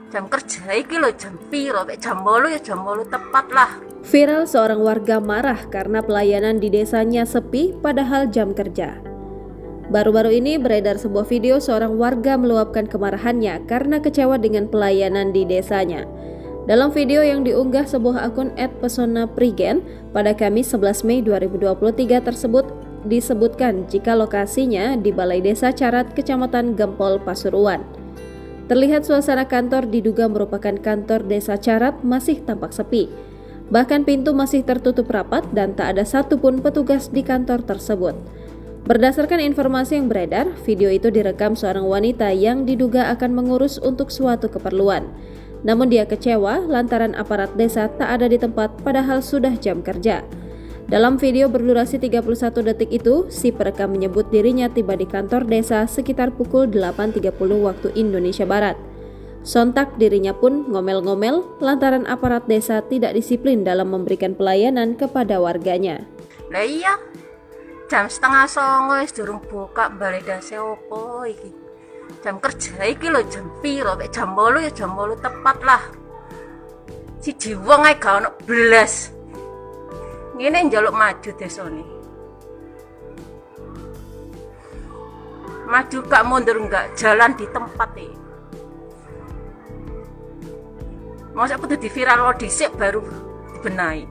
Jam kerja iki lho jam piro? Jam 8 ya jam 8 tepat lah. Viral, seorang warga marah karena pelayanan di desanya sepi padahal jam kerja. Baru-baru ini beredar sebuah video seorang warga meluapkan kemarahannya karena kecewa dengan pelayanan di desanya. Dalam video yang diunggah sebuah akun @pesona_prigen pada Kamis 11 Mei 2023 tersebut disebutkan jika lokasinya di Balai Desa Carat, Kecamatan Gempol, Pasuruan. Terlihat suasana kantor diduga merupakan kantor Desa Carat masih tampak sepi. Bahkan pintu masih tertutup rapat dan tak ada satupun petugas di kantor tersebut. Berdasarkan informasi yang beredar, video itu direkam seorang wanita yang diduga akan mengurus untuk suatu keperluan. Namun dia kecewa lantaran aparat desa tak ada di tempat padahal sudah jam kerja. Dalam video berdurasi 31 detik itu, si perekam menyebut dirinya tiba di kantor desa sekitar pukul 8.30 waktu Indonesia Barat. Sontak dirinya pun ngomel-ngomel lantaran aparat desa tidak disiplin dalam memberikan pelayanan kepada warganya. Lah iya, jam 8:30 wis durung buka Balai Desa opo iki? Jam kerja iki lho jam piro? Jam 8 ya jam 8 tepat lah. Siji wong ae gak ono blas. Ngene njaluk maju desane. Maju gak mundur gak jalan di tempat iki. Masa kudu di viral dhisik baru dibenahi.